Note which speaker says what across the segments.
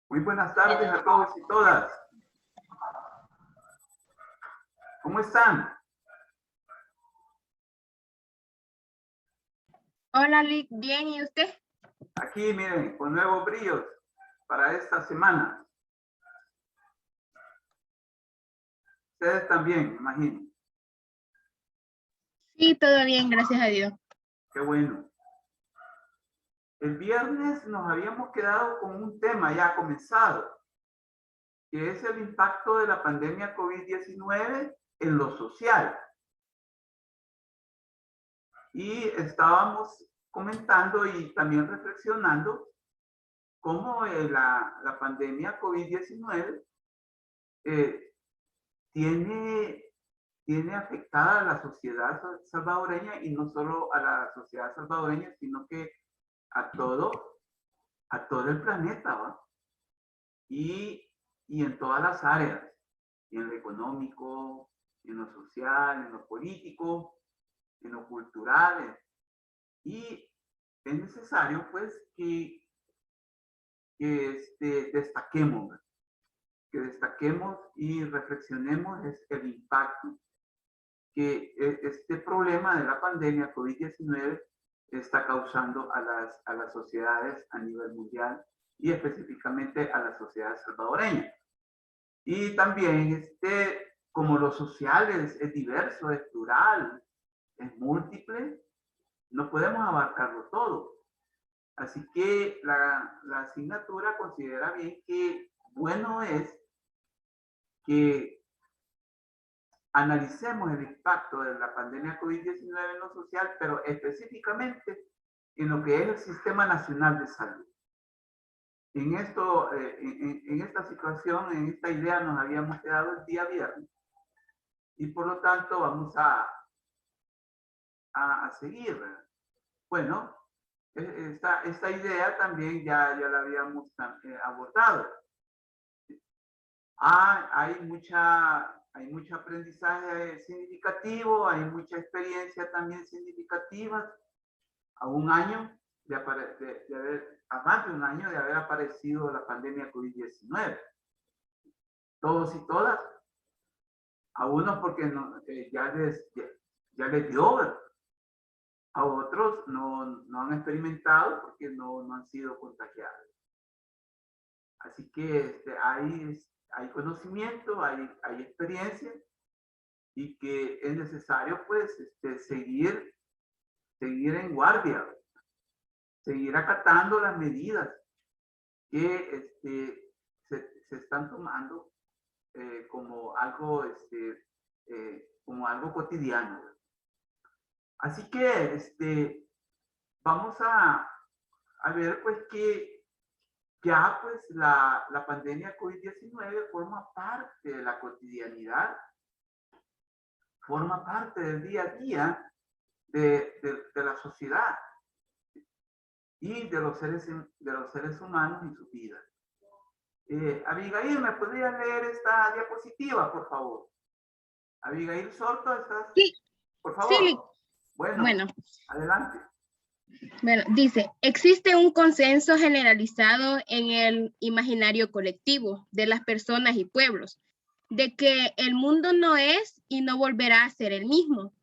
Speaker 1: Muy buenas tardes a todos y todas. ¿Cómo están?
Speaker 2: Hola, Lick. Bien, ¿y usted?
Speaker 1: Aquí, miren, con nuevos brillos para esta semana. Ustedes también, me imagino.
Speaker 2: Sí, todo bien, gracias a Dios.
Speaker 1: Qué bueno. El viernes nos habíamos quedado con un tema ya comenzado, que es el impacto de la pandemia COVID-19 en lo social. Y estábamos comentando y también reflexionando cómo la pandemia COVID-19 tiene afectada a la sociedad salvadoreña, y no solo a la sociedad salvadoreña, sino que a todo el planeta, ¿va? Y en todas las áreas, en lo económico, en lo social, en lo político, en lo cultural. Y es necesario, pues, que destaquemos, y reflexionemos el impacto que este problema de la pandemia COVID-19 está causando a las sociedades a nivel mundial, y específicamente a la sociedad salvadoreña. Y también, como lo social es diverso, es plural, es múltiple, no podemos abarcarlo todo. Así que la asignatura considera bien que bueno es que analicemos el impacto de la pandemia COVID-19 en lo social, pero específicamente en lo que es el Sistema Nacional de Salud. En esto, en esta situación, en esta idea nos habíamos quedado el día viernes, y por lo tanto vamos a seguir. Bueno, esta idea también ya la habíamos abordado. Hay mucho aprendizaje significativo, hay mucha experiencia también significativa. A un año a más de un año de haber aparecido la pandemia COVID-19. Todos y todas, a unos porque ya les dio, a otros no han experimentado porque no han sido contagiados. Así que hay conocimiento, hay experiencia, y que es necesario, pues, seguir en guardia, seguir acatando las medidas que se están tomando como algo cotidiano. Así que vamos a ver, pues, que ya, pues, la pandemia COVID-19 forma parte de la cotidianidad, forma parte del día a día de la sociedad y de los seres humanos y sus vidas. Abigail, ¿me podrías leer esta diapositiva, por favor? Abigail Sorto, ¿estás?
Speaker 2: Sí,
Speaker 1: por
Speaker 2: sí, Lick.
Speaker 1: favor. Bueno, adelante.
Speaker 2: Bueno, dice, existe un consenso generalizado en el imaginario colectivo de las personas y pueblos de que el mundo no es y no volverá a ser el mismo.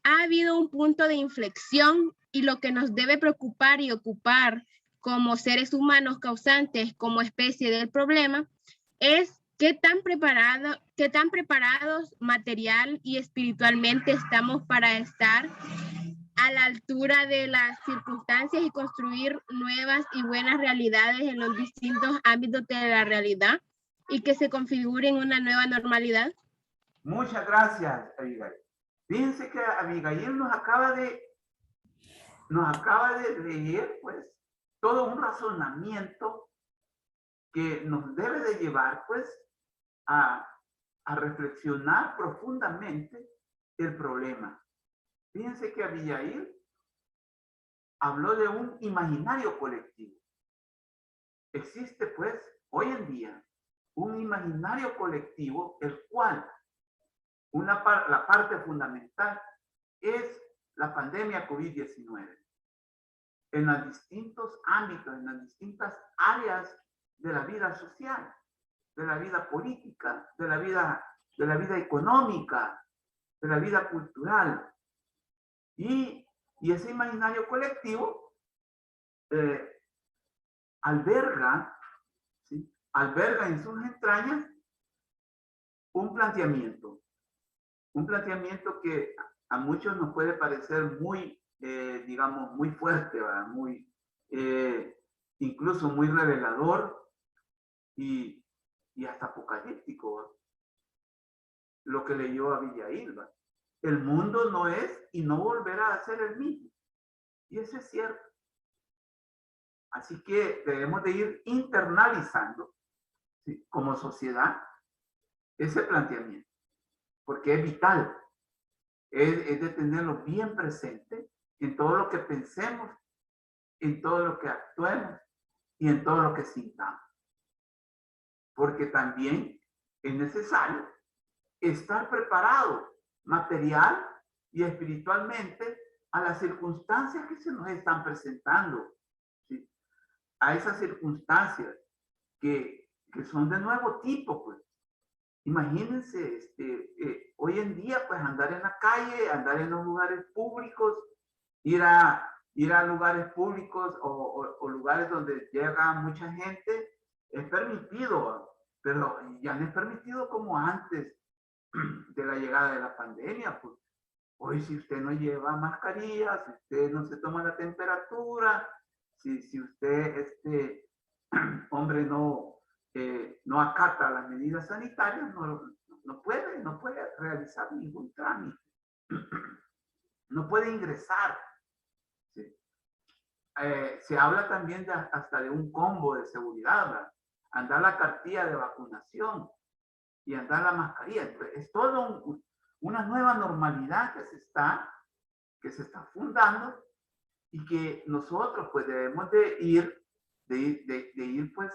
Speaker 2: Ha habido un punto de inflexión, y lo que nos debe preocupar y ocupar como seres humanos causantes, como especie del problema, es qué tan preparados material y espiritualmente estamos para estar a la altura de las circunstancias y construir nuevas y buenas realidades en los distintos ámbitos de la realidad, y que se configure en una nueva normalidad.
Speaker 1: Muchas gracias, Abigail. Fíjense que Abigail nos acaba de leer, pues, todo un razonamiento que nos debe de llevar, pues, a reflexionar profundamente el problema. Fíjense que Abigail habló de un imaginario colectivo. Existe, pues, hoy en día un imaginario colectivo, el cual la parte fundamental es la pandemia COVID-19. En los distintos ámbitos, en las distintas áreas de la vida social, de la vida política, de la vida económica, de la vida cultural. Y ese imaginario colectivo alberga, ¿sí?, alberga en sus entrañas un planteamiento que a muchos nos puede parecer muy, digamos, muy fuerte, ¿verdad? Muy, incluso muy revelador y hasta apocalíptico, ¿verdad? Lo que leyó Abigail, ¿verdad? El mundo no es y no volverá a ser el mismo. Y eso es cierto. Así que debemos de ir internalizando, ¿sí?, como sociedad ese planteamiento, porque es vital, es de tenerlo bien presente en todo lo que pensemos, en todo lo que actuemos y en todo lo que sintamos. Porque también es necesario estar preparado material y espiritualmente a las circunstancias que se nos están presentando, ¿sí?, a esas circunstancias que son de nuevo tipo, pues. Imagínense, hoy en día, pues andar en la calle, andar en los lugares públicos, ir a lugares públicos o lugares donde llega mucha gente, es permitido, pero ya no es permitido como antes de la llegada de la pandemia. Pues hoy, si usted no lleva mascarilla, si usted no se toma la temperatura, si usted, hombre, no acata las medidas sanitarias, no puede realizar ningún trámite, no puede ingresar, ¿sí? Se habla también hasta de un combo de seguridad, ¿verdad? Andar la cartilla de vacunación y andar la mascarilla. Entonces, es todo una nueva normalidad que se está fundando y que nosotros pues debemos de ir pues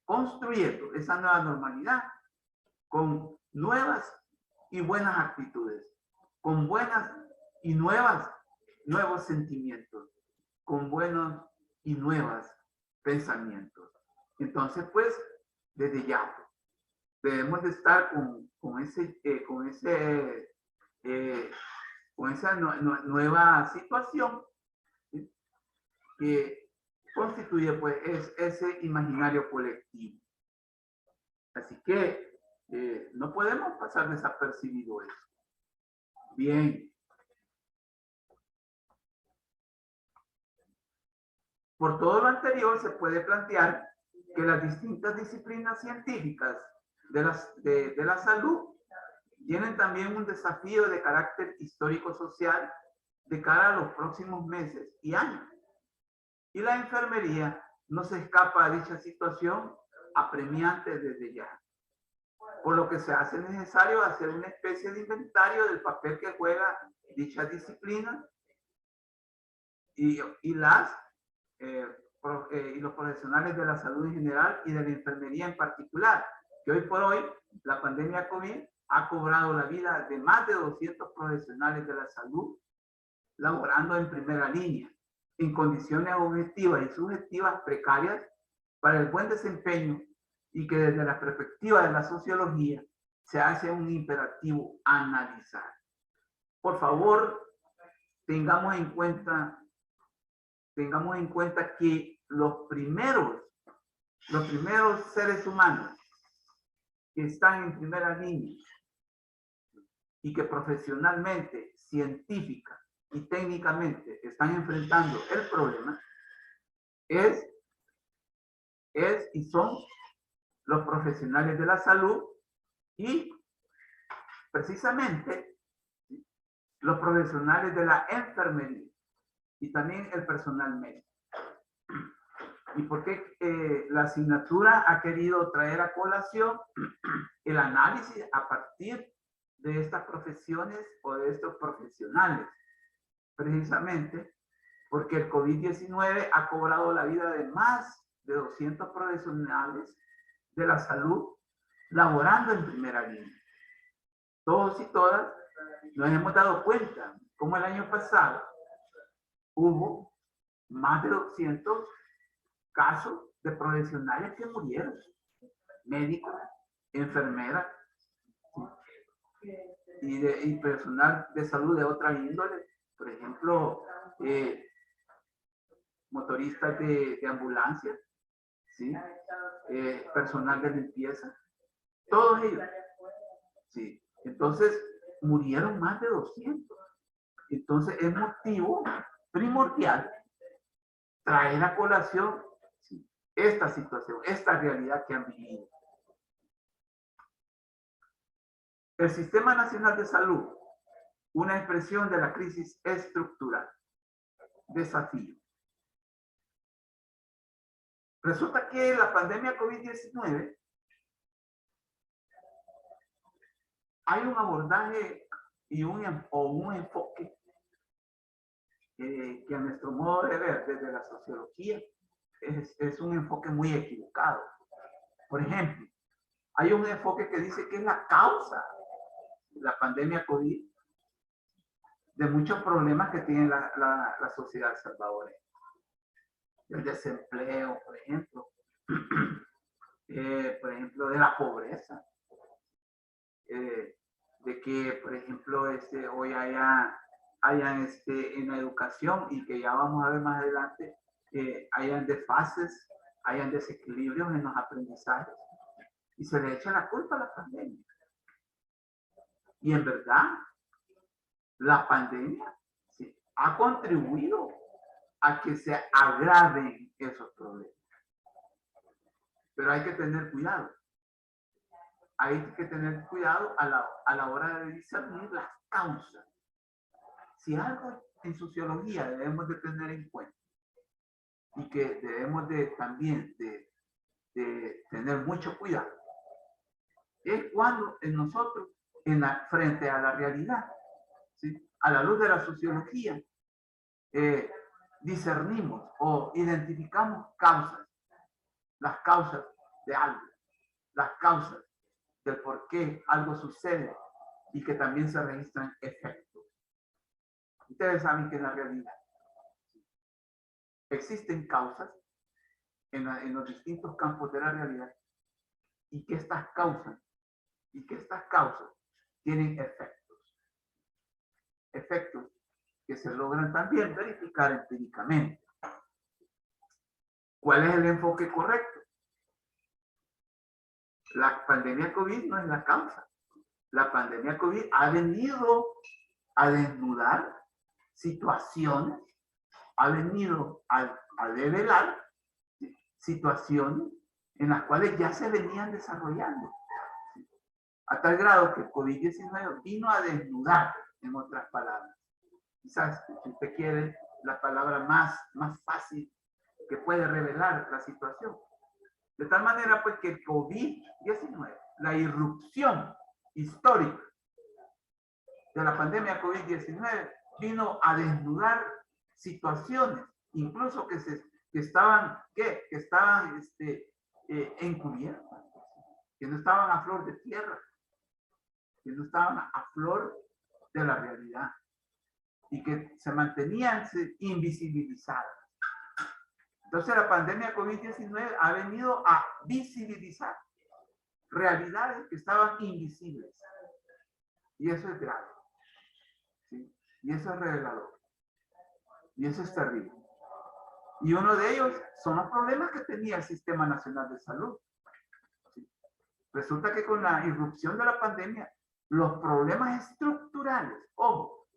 Speaker 1: construyendo esa nueva normalidad con nuevas y buenas actitudes, con buenas y nuevos sentimientos, con buenos y nuevos pensamientos. Entonces, pues, desde ya, debemos de estar con esa nueva situación, ¿sí?, que constituye, pues, ese imaginario colectivo. Así que no podemos pasar desapercibido eso. Bien. Por todo lo anterior, se puede plantear que las distintas disciplinas científicas de la salud tienen también un desafío de carácter histórico-social de cara a los próximos meses y años. Y la enfermería no se escapa a dicha situación apremiante desde ya. Por lo que se hace necesario hacer una especie de inventario del papel que juega dicha disciplina y los profesionales de la salud en general y de la enfermería en particular, que hoy por hoy la pandemia COVID ha cobrado la vida de más de 200 profesionales de la salud, laborando en primera línea, en condiciones objetivas y subjetivas precarias para el buen desempeño, y que desde la perspectiva de la sociología se hace un imperativo analizar. Por favor, tengamos en cuenta que los primeros seres humanos que están en primera línea y que profesionalmente, científica y técnicamente están enfrentando el problema y son los profesionales de la salud y precisamente los profesionales de la enfermería y también el personal médico. ¿Y por qué la asignatura ha querido traer a colación el análisis a partir de estas profesiones o de estos profesionales? Precisamente porque el COVID-19 ha cobrado la vida de más de 200 profesionales de la salud laborando en primera línea. Todos y todas nos hemos dado cuenta cómo el año pasado hubo más de 200 casos de profesionales que murieron, médicos, enfermeras y personal de salud de otra índole, por ejemplo, motoristas de ambulancia, ¿sí? Personal de limpieza, todos ellos. Sí. Entonces, murieron más de 200. Entonces, es motivo primordial traer a colación, ¿sí?, esta situación, esta realidad que han vivido. El Sistema Nacional de Salud, una expresión de la crisis estructural. Desafío. Resulta que la pandemia COVID-19 hay un abordaje y un enfoque que a nuestro modo de ver desde la sociología es un enfoque muy equivocado. Por ejemplo, hay un enfoque que dice que es la causa de la pandemia COVID de muchos problemas que tiene la sociedad salvadoreña. El desempleo, por ejemplo, de la pobreza, de que, por ejemplo, hoy hayan en la educación, y que ya vamos a ver más adelante, hayan desfases, hayan desequilibrios en los aprendizajes, y se le echa la culpa a la pandemia. Y en verdad, la pandemia, sí, ha contribuido a que se agraven esos problemas. Pero hay que tener cuidado. Hay que tener cuidado a la hora de discernir las causas. Si algo en sociología debemos de tener en cuenta, y que debemos también de tener mucho cuidado, es cuando en nosotros, frente a la realidad, ¿sí?, a la luz de la sociología, discernimos o identificamos causas, las causas de algo, las causas del por qué algo sucede, y que también se registran efectos. Ustedes saben que en la realidad existen causas en los distintos campos de la realidad, y que estas causas tienen efectos que se logran también verificar empíricamente. ¿Cuál es el enfoque correcto? La pandemia COVID no es la causa. La pandemia COVID ha venido a desnudar situaciones, ha venido a develar situaciones en las cuales ya se venían desarrollando. A tal grado que el COVID-19 vino a desnudar, en otras palabras. Quizás, si usted quiere, la palabra más fácil que puede revelar la situación. De tal manera, pues, que el COVID-19, la irrupción histórica de la pandemia COVID-19, vino a desnudar situaciones, incluso que estaban encubiertas, que no estaban a flor de tierra, que no estaban a flor de la realidad, y que se mantenían invisibilizadas. Entonces, la pandemia COVID-19 ha venido a visibilizar realidades que estaban invisibles. Y eso es grave, ¿sí? Y eso es revelador. Y eso es terrible. Y uno de ellos son los problemas que tenía el Sistema Nacional de Salud. ¿Sí? Resulta que con la irrupción de la pandemia, los problemas estructurales, ojo,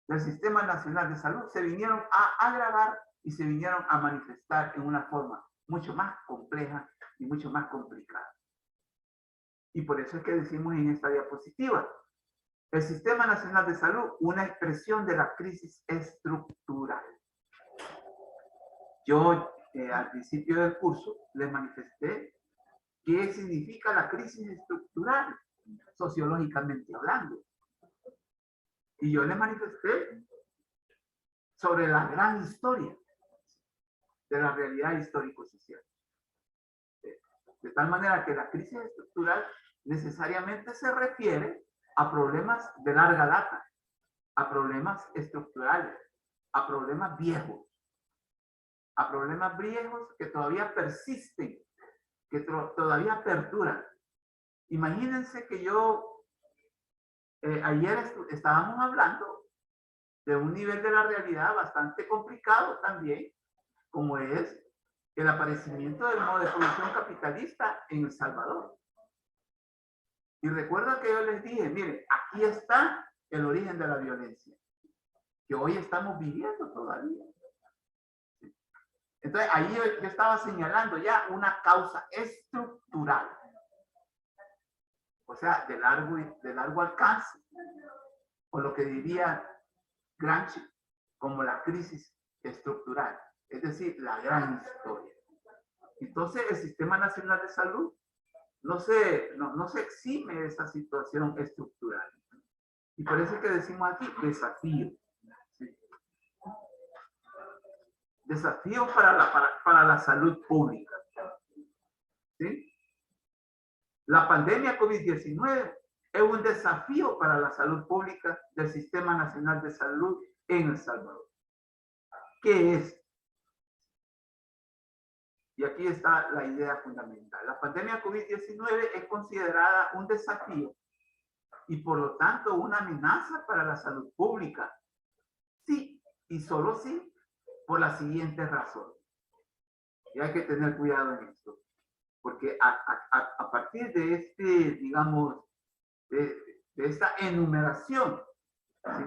Speaker 1: del Sistema Nacional de Salud se vinieron a agravar y se vinieron a manifestar en una forma mucho más compleja y mucho más complicada. Y por eso es que decimos en esta diapositiva, el Sistema Nacional de Salud, una expresión de la crisis estructural. Yo al principio del curso les manifesté qué significa la crisis estructural, sociológicamente hablando. Y yo les manifesté sobre la gran historia de la realidad histórico-social. De tal manera que la crisis estructural necesariamente se refiere a problemas de larga data, a problemas estructurales, a problemas viejos, que todavía persisten, que todavía perduran. Imagínense que ayer estábamos hablando de un nivel de la realidad bastante complicado también, como es el aparecimiento del modo de producción capitalista en El Salvador. Y recuerda que yo les dije, miren, aquí está el origen de la violencia, que hoy estamos viviendo todavía. Entonces, ahí yo estaba señalando ya una causa estructural, o sea, de largo alcance, o lo que diría Gramsci como la crisis estructural, es decir, la gran historia. Entonces, el Sistema Nacional de Salud no se exime de esa situación estructural. Y por eso es que decimos aquí desafío. ¿Sí? Desafío para la salud pública. ¿Sí? La pandemia COVID-19 es un desafío para la salud pública del Sistema Nacional de Salud en El Salvador. ¿Qué es? Y aquí está la idea fundamental. La pandemia COVID-19 es considerada un desafío y por lo tanto una amenaza para la salud pública. Sí, y solo sí, por las siguientes razones. Y hay que tener cuidado en esto, porque a partir de digamos, de esta enumeración, ¿sí?,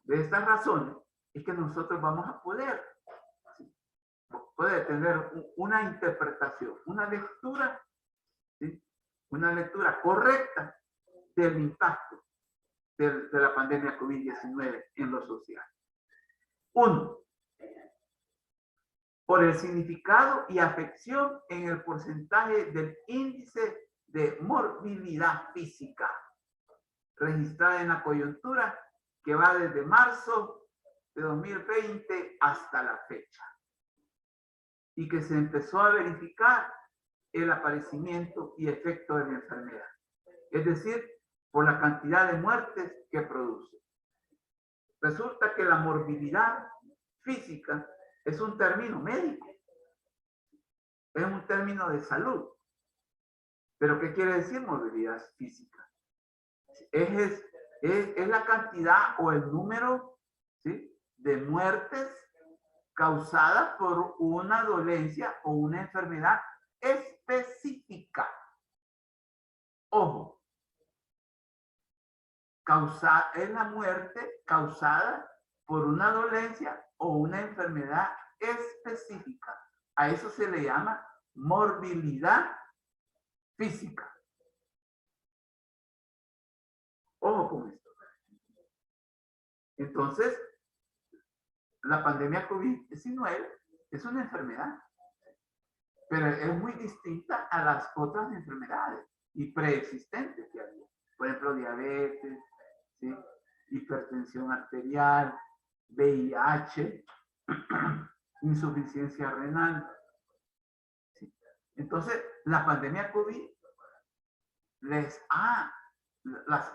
Speaker 1: de estas razones, es que nosotros vamos a poder tener una interpretación, una lectura, ¿sí?, una lectura correcta del impacto de la pandemia COVID-19 en lo social. Uno, por el significado y afección en el porcentaje del índice de morbilidad física registrada en la coyuntura que va desde marzo de 2020 hasta la fecha y que se empezó a verificar el aparecimiento y efecto de la enfermedad, es decir, por la cantidad de muertes que produce. Resulta que la morbilidad física es un término médico, es un término de salud. ¿Pero qué quiere decir morbilidad física? Es la cantidad o el número, ¿sí?, de muertes causadas por una dolencia o una enfermedad específica. Ojo, es la muerte causada por una dolencia o una enfermedad específica. A eso se le llama morbilidad física. Ojo con esto. Entonces, la pandemia COVID-19 es una enfermedad, pero es muy distinta a las otras enfermedades y preexistentes que había. Por ejemplo, diabetes, ¿sí?, hipertensión arterial, VIH, insuficiencia renal. ¿Sí? Entonces, la pandemia COVID las ha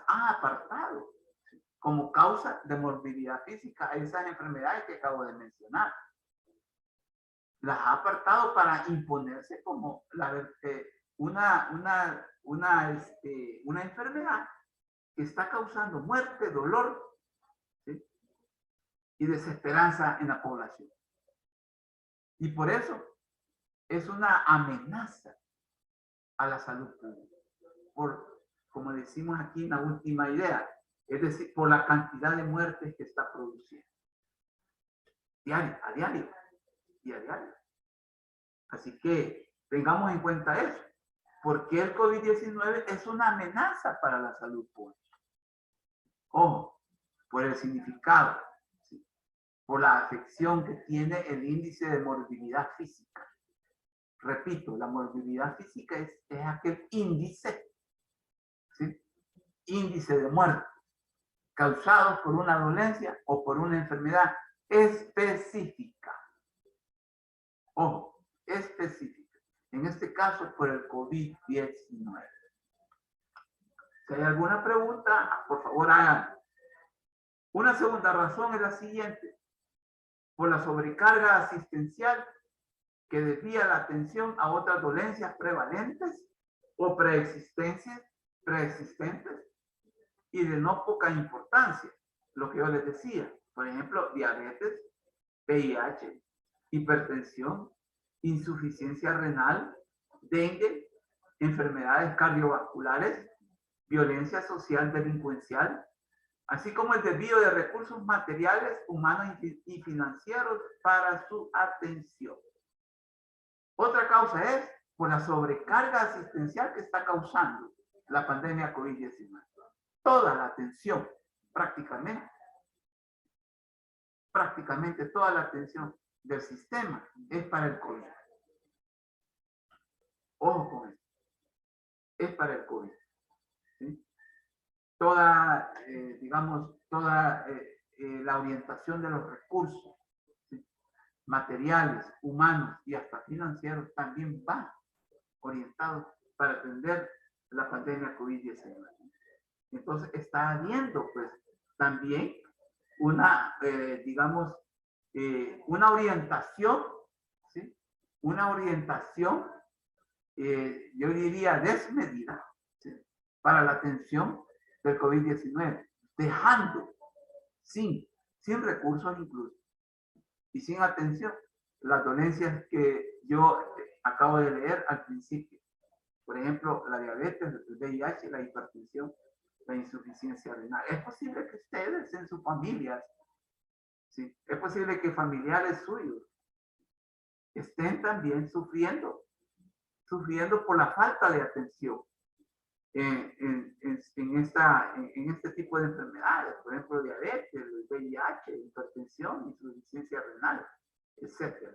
Speaker 1: apartado, ¿sí?, como causa de morbilidad física a esas enfermedades que acabo de mencionar. Las ha apartado para imponerse como una enfermedad que está causando muerte, dolor, ¿sí?, y desesperanza en la población. Y por eso es una amenaza a la salud pública. Como decimos aquí en la última idea, es decir, por la cantidad de muertes que está produciendo. A diario. Así que tengamos en cuenta eso. Porque el COVID-19 es una amenaza para la salud pública. Ojo, por el significado, ¿sí?, por la afección que tiene el índice de morbilidad física. Repito, la morbilidad física es aquel índice, ¿sí?, índice de muerte causado por una dolencia o por una enfermedad específica. Ojo, específica. En en este caso por el COVID-19. Si hay alguna pregunta, por favor hagan. Una segunda razón es la siguiente: por la sobrecarga asistencial que desvía la atención a otras dolencias prevalentes o preexistentes y de no poca importancia. Lo que yo les decía, por ejemplo, diabetes, VIH, hipertensión, insuficiencia renal, dengue, enfermedades cardiovasculares, violencia social delincuencial, así como el desvío de recursos materiales, humanos y financieros para su atención. Otra causa es por la sobrecarga asistencial que está causando la pandemia COVID-19. Toda la atención, prácticamente toda la atención del sistema es para el COVID. Ojo con esto. Es para el COVID. ¿Sí? Toda, toda la orientación de los recursos, ¿sí?, materiales, humanos y hasta financieros también va orientado para atender la pandemia COVID-19. Entonces está habiendo pues también una, una orientación, ¿sí?, una orientación, yo diría desmedida, ¿sí?, para la atención del COVID-19, dejando sin recursos incluso y sin atención las dolencias que yo acabo de leer al principio. Por ejemplo, la diabetes, el VIH, la hipertensión, la insuficiencia renal. Es posible que ustedes en sus familias, ¿sí?, es posible que familiares suyos estén también sufriendo por la falta de atención en este tipo de enfermedades, por ejemplo, diabetes, el VIH, hipertensión, insuficiencia renal, etc.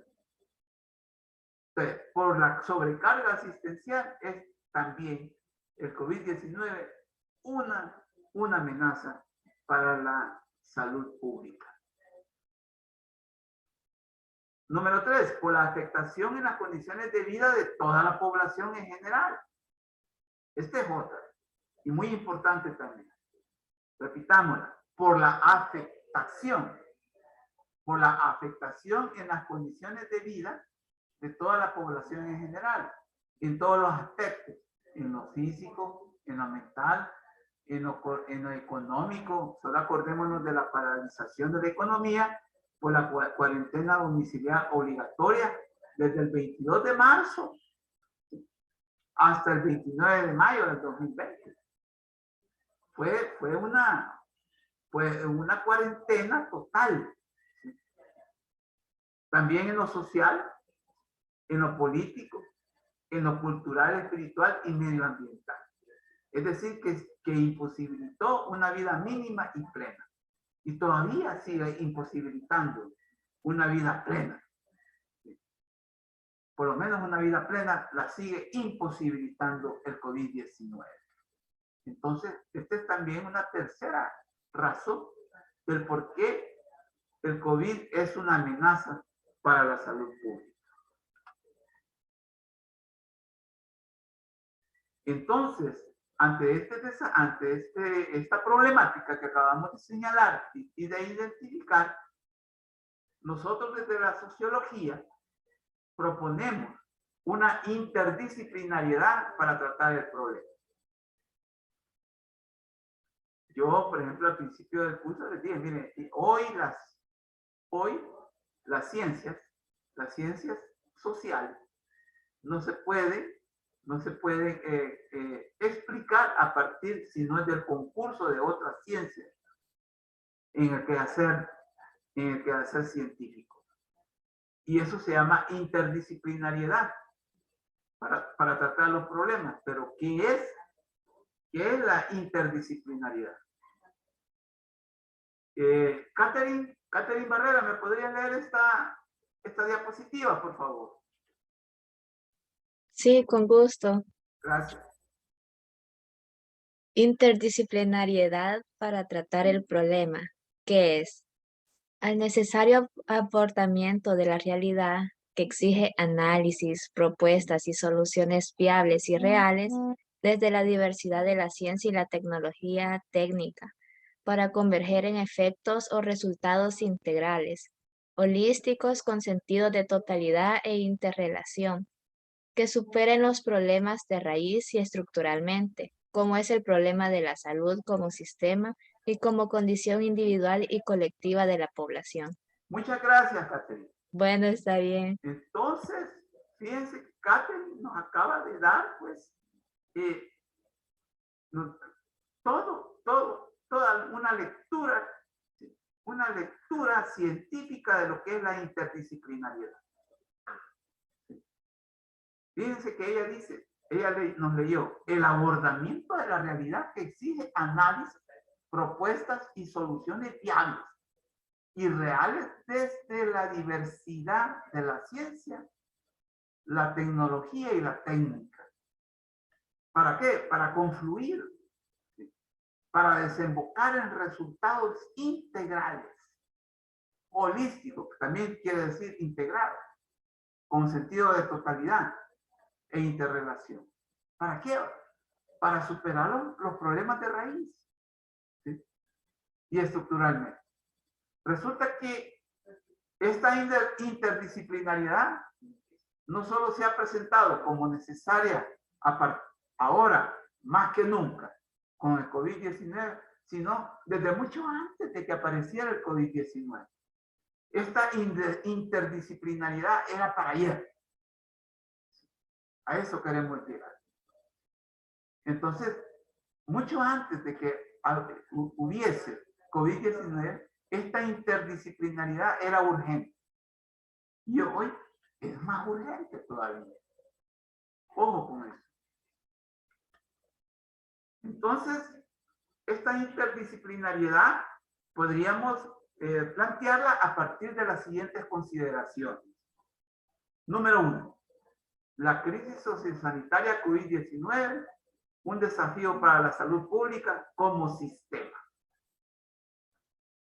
Speaker 1: Entonces, por la sobrecarga asistencial es también el COVID-19 una amenaza para la salud pública. Número 3, por la afectación en las condiciones de vida de toda la población en general. Este es otra, y muy importante también. Repitámosla, por la afectación en las condiciones de vida de toda la población en general, en todos los aspectos, en lo físico, en lo mental, en lo económico. Solo acordémonos de la paralización de la economía por la cuarentena domiciliar obligatoria desde el 22 de marzo hasta el 29 de mayo del 2020. Fue una cuarentena total. ¿Sí? También en lo social, en lo político, en lo cultural, espiritual y medioambiental. Es decir, que imposibilitó una vida mínima y plena. Y todavía sigue imposibilitando una vida plena. Por lo menos una vida plena la sigue imposibilitando el COVID-19. Entonces, esta es también una tercera razón del por qué el COVID es una amenaza para la salud pública. Entonces, ante esta problemática que acabamos de señalar y de identificar, nosotros desde la sociología proponemos una interdisciplinariedad para tratar el problema. Yo, por ejemplo, al principio del curso les dije, miren, hoy las ciencias sociales no se pueden explicar a partir, si no es del concurso de otras ciencias en el quehacer científico. Y eso se llama interdisciplinariedad para tratar los problemas. Pero ¿qué es la interdisciplinariedad? Catherine Barrera, ¿me podría leer esta diapositiva, por favor?
Speaker 3: Sí, con gusto.
Speaker 1: Gracias.
Speaker 3: Interdisciplinariedad para tratar el problema, que es al necesario aportamiento de la realidad que exige análisis, propuestas y soluciones viables y reales desde la diversidad de la ciencia y la tecnología técnica para converger en efectos o resultados integrales, holísticos con sentido de totalidad e interrelación, que superen los problemas de raíz y estructuralmente, como es el problema de la salud como sistema y como condición individual y colectiva de la población.
Speaker 1: Muchas gracias, Catherine.
Speaker 3: Bueno, está bien.
Speaker 1: Entonces, fíjense que Catherine nos acaba de dar, pues, toda una lectura científica de lo que es la interdisciplinariedad. Fíjense que ella dice, nos leyó, el abordamiento de la realidad que exige análisis, propuestas y soluciones viables y reales desde la diversidad de la ciencia, la tecnología y la técnica. ¿Para qué? Para confluir, para desembocar en resultados integrales, holísticos, que también quiere decir integrado, con sentido de totalidad e interrelación. ¿Para qué? Para superar los problemas de raíz, ¿sí? Y estructuralmente. Resulta que esta interdisciplinariedad no solo se ha presentado como necesaria ahora, más que nunca, con el COVID-19, sino desde mucho antes de que apareciera el COVID-19. Esta interdisciplinariedad era para ayer. A eso queremos llegar. Entonces, mucho antes de que hubiese COVID-19, esta interdisciplinaridad era urgente. Y hoy es más urgente todavía. Ojo con eso. Entonces, esta interdisciplinariedad podríamos plantearla a partir de las siguientes consideraciones. Número 1. La crisis sociosanitaria COVID-19, un desafío para la salud pública como sistema.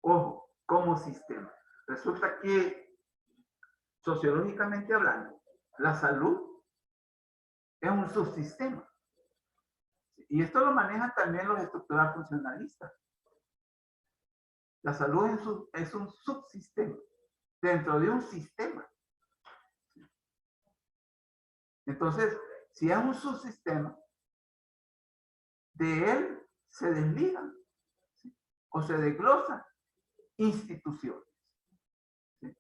Speaker 1: Ojo, como sistema. Resulta que, sociológicamente hablando, la salud es un subsistema. Y esto lo manejan también los estructurales funcionalistas. La salud es un subsistema dentro de un sistema. Entonces, si es un subsistema, de él se desligan, ¿sí? O se desglosan instituciones, ¿sí?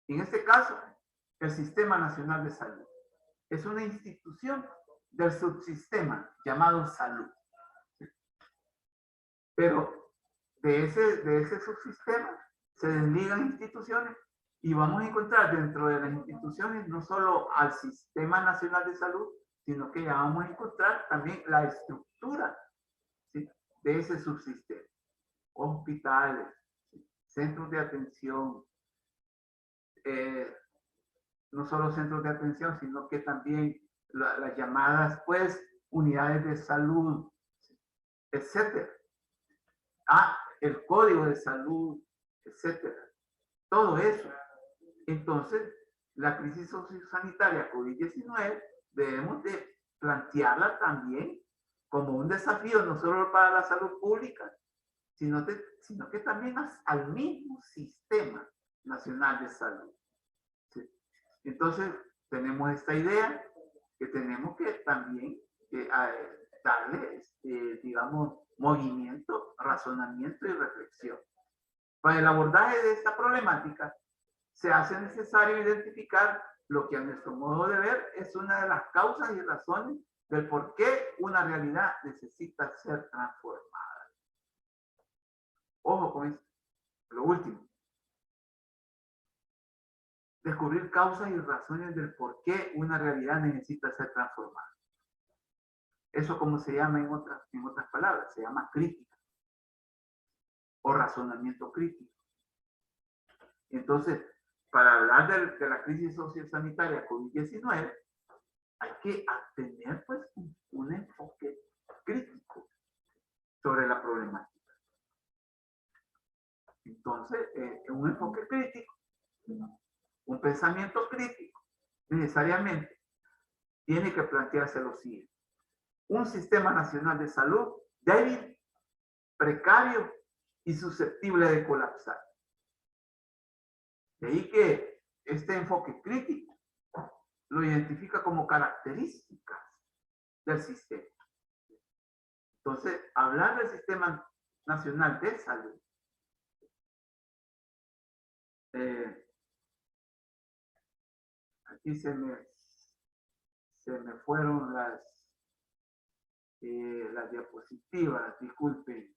Speaker 1: En este caso, el Sistema Nacional de Salud es una institución del subsistema llamado salud, ¿sí? Pero de ese subsistema se desligan instituciones y vamos a encontrar dentro de las instituciones no solo al Sistema Nacional de Salud, sino que ya vamos a encontrar también la estructura, ¿sí? De ese subsistema. Hospitales, ¿sí? Centros de atención, no solo centros de atención, sino que también las llamadas, pues, unidades de salud, ¿sí? Etcétera. El código de salud, etcétera. Todo eso. Entonces, la crisis sociosanitaria COVID-19 debemos de plantearla también como un desafío no solo para la salud pública, sino que también al mismo sistema nacional de salud. ¿Sí? Entonces, tenemos esta idea que tenemos que también darle, digamos, movimiento, razonamiento y reflexión. Para el abordaje de esta problemática, se hace necesario identificar lo que a nuestro modo de ver es una de las causas y razones del por qué una realidad necesita ser transformada. Ojo con esto. Lo último. Descubrir causas y razones del por qué una realidad necesita ser transformada. Eso, como se llama en otras palabras, se llama crítica o razonamiento crítico. Entonces, para hablar de la crisis sociosanitaria COVID-19, hay que tener, pues, un enfoque crítico sobre la problemática. Entonces, un enfoque crítico, Un pensamiento crítico necesariamente tiene que plantearse lo siguiente. Un sistema nacional de salud débil, precario y susceptible de colapsar. De ahí que este enfoque crítico lo identifica como características del sistema. Entonces, hablar del Sistema Nacional de Salud aquí se me fueron las diapositivas, disculpen.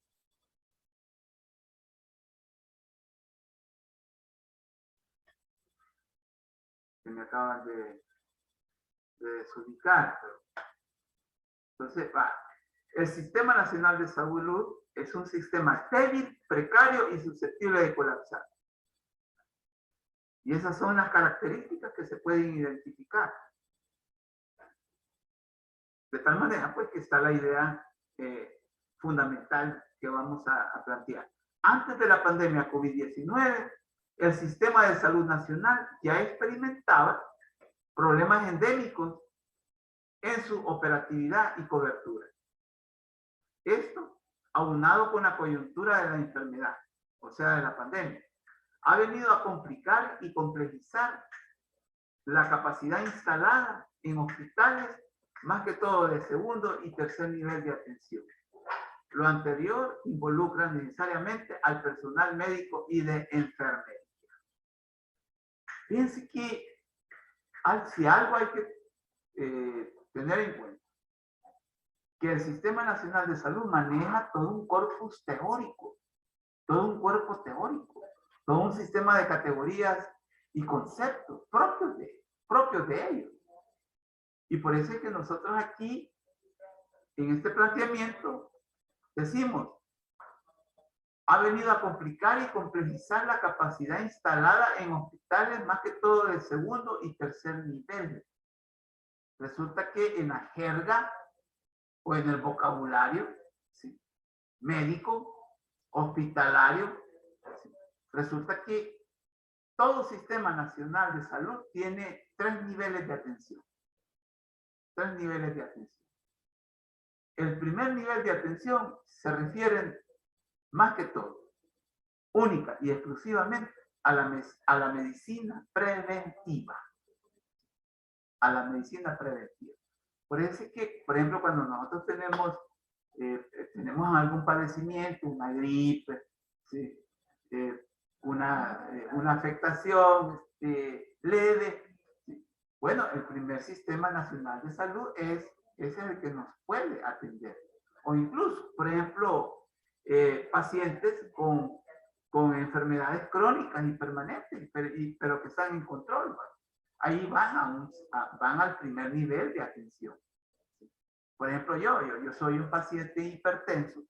Speaker 1: Se me acaban de desubicar. Entonces, el Sistema Nacional de Salud es un sistema débil, precario y susceptible de colapsar. Y esas son las características que se pueden identificar. De tal manera, pues, que está la idea fundamental que vamos a plantear. Antes de la pandemia COVID-19, el sistema de salud nacional ya experimentaba problemas endémicos en su operatividad y cobertura. Esto, aunado con la coyuntura de la enfermedad, o sea, de la pandemia, ha venido a complicar y complejizar la capacidad instalada en hospitales, más que todo de segundo y tercer nivel de atención. Lo anterior involucra necesariamente al personal médico y de enfermería. Fíjense que si algo hay que tener en cuenta, que el Sistema Nacional de Salud maneja todo un corpus teórico, todo un cuerpo teórico, todo un sistema de categorías y conceptos propios de ellos. Y por eso es que nosotros aquí, en este planteamiento, decimos, ha venido a complicar y complejizar la capacidad instalada en hospitales, más que todo de segundo y tercer nivel. Resulta que en la jerga o en el vocabulario, ¿sí?, médico, hospitalario, ¿sí?, resulta que todo sistema nacional de salud tiene 3 niveles de atención. 3 niveles de atención. El primer nivel de atención se refiere más que todo, única y exclusivamente, a la medicina preventiva. A la medicina preventiva. Por eso es que, por ejemplo, cuando nosotros tenemos algún padecimiento, una gripe, ¿sí?, una afectación leve, ¿sí?, bueno, el primer Sistema Nacional de Salud es el que nos puede atender. O incluso, por ejemplo, pacientes con enfermedades crónicas y permanentes, pero que están en control. Ahí van al primer nivel de atención. Por ejemplo, yo soy un paciente hipertenso,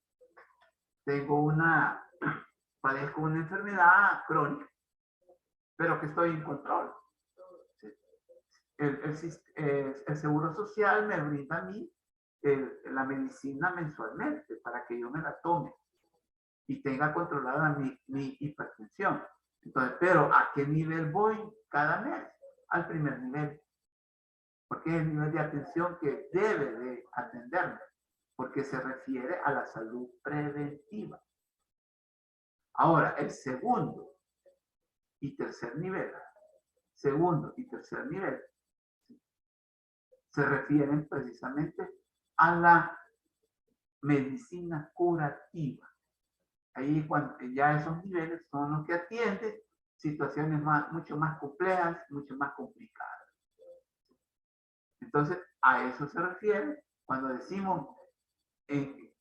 Speaker 1: padezco una enfermedad crónica, pero que estoy en control. El Seguro Social me brinda a mí la medicina mensualmente para que yo me la tome y tenga controlada mi hipertensión. Entonces, pero ¿a qué nivel voy cada mes? Al primer nivel. Porque es el nivel de atención que debe de atenderme, porque se refiere a la salud preventiva. Ahora, el segundo y tercer nivel se refieren precisamente a la medicina curativa. Ahí cuando ya esos niveles son los que atienden situaciones mucho más complejas, mucho más complicadas. Entonces, a eso se refiere cuando decimos,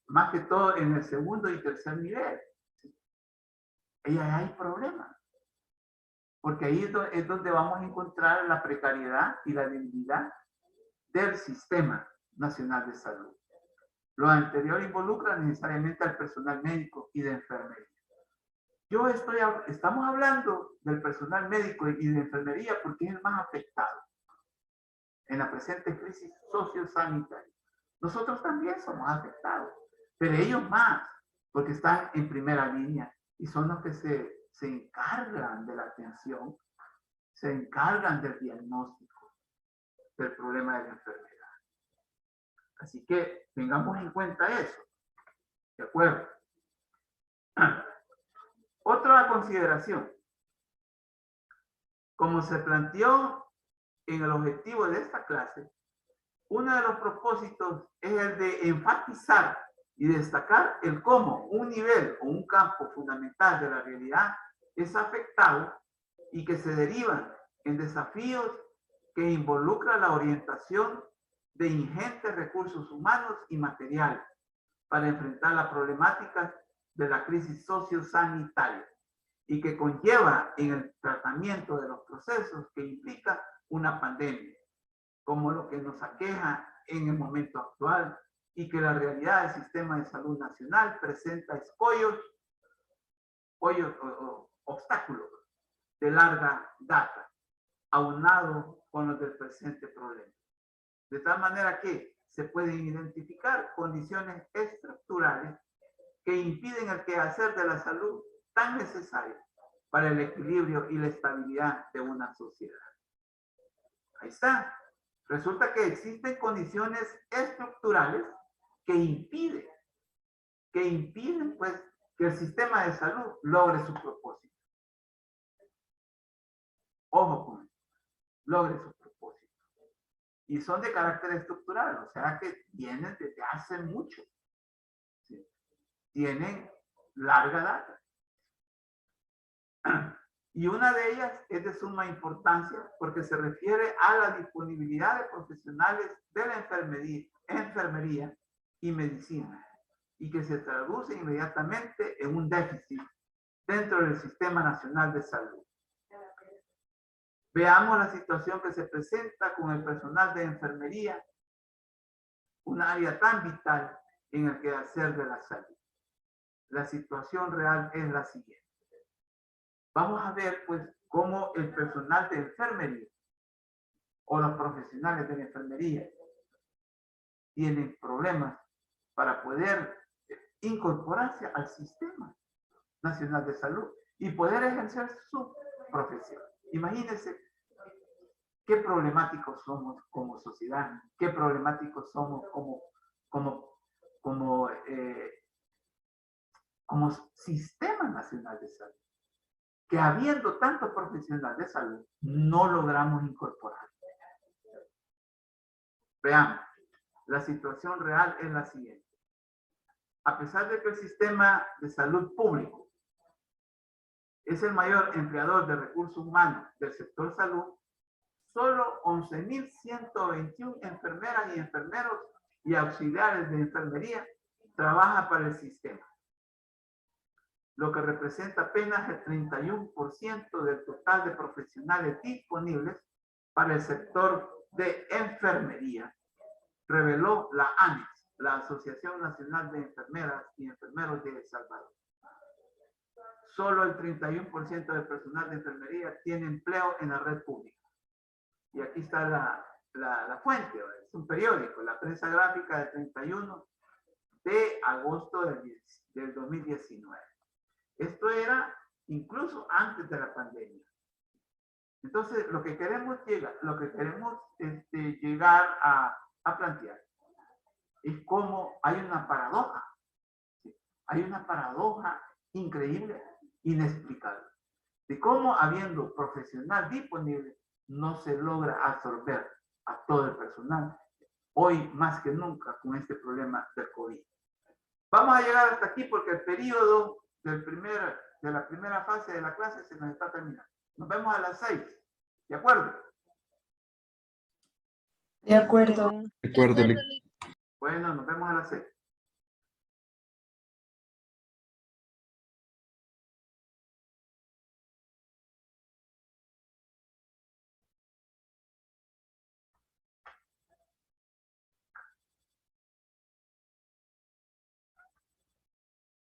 Speaker 1: más que todo en el segundo y tercer nivel. ¿Sí? Y ahí hay problemas. Porque ahí es donde vamos a encontrar la precariedad y la debilidad del Sistema Nacional de Salud. Lo anterior involucra necesariamente al personal médico y de enfermería. Estamos hablando del personal médico y de enfermería porque es el más afectado en la presente crisis sociosanitaria. Nosotros también somos afectados, pero ellos más, porque están en primera línea y son los que se encargan de la atención se encargan del diagnóstico del problema de la enfermedad. Así que tengamos en cuenta eso. ¿De acuerdo? Otra consideración. Como se planteó en el objetivo de esta clase, uno de los propósitos es el de enfatizar y destacar el cómo un nivel o un campo fundamental de la realidad es afectado y que se derivan en desafíos que involucran la orientación de ingentes recursos humanos y materiales para enfrentar las problemáticas de la crisis sociosanitaria y que conlleva en el tratamiento de los procesos que implica una pandemia, como lo que nos aqueja en el momento actual y que la realidad del sistema de salud nacional presenta escollos, obstáculos de larga data, aunado con los del presente problema. De tal manera que se pueden identificar condiciones estructurales que impiden el quehacer de la salud tan necesario para el equilibrio y la estabilidad de una sociedad. Ahí está. Resulta que existen condiciones estructurales que impiden pues que el sistema de salud logre su propósito. Ojo con eso, logre su propósito. Y son de carácter estructural, o sea que vienen desde hace mucho. ¿Sí? Tienen larga data. Y una de ellas es de suma importancia porque se refiere a la disponibilidad de profesionales de la enfermería y medicina, y que se traduce inmediatamente en un déficit dentro del Sistema Nacional de Salud. Veamos la situación que se presenta con el personal de enfermería, un área tan vital en el quehacer de la salud. La situación real es la siguiente. Vamos a ver, pues, cómo el personal de enfermería o los profesionales de la enfermería tienen problemas para poder incorporarse al Sistema Nacional de Salud y poder ejercer su profesión. Imagínense qué problemáticos somos como sociedad, qué problemáticos somos como Sistema Nacional de Salud, que habiendo tantos profesionales de salud, no logramos incorporar. Veamos, la situación real es la siguiente. A pesar de que el sistema de salud público es el mayor empleador de recursos humanos del sector salud, solo 11.121 enfermeras y enfermeros y auxiliares de enfermería trabajan para el sistema, lo que representa apenas el 31% del total de profesionales disponibles para el sector de enfermería, reveló la ANES, la Asociación Nacional de Enfermeras y Enfermeros de El Salvador. Solo el 31% del personal de enfermería tiene empleo en la red pública. Y aquí está la fuente, es un periódico, la prensa gráfica del 31 de agosto del 2019. Esto era incluso antes de la pandemia. Entonces, lo que queremos llegar a plantear es cómo hay una paradoja. ¿Sí? Hay una paradoja increíble, inexplicable, de cómo habiendo profesional disponible no se logra absorber a todo el personal, hoy más que nunca con este problema del COVID. Vamos a llegar hasta aquí porque el periodo de la primera fase de la clase se nos está terminando. Nos vemos a las 6. ¿De acuerdo?
Speaker 4: De acuerdo.
Speaker 2: De acuerdo.
Speaker 1: Bueno, nos vemos a las 6.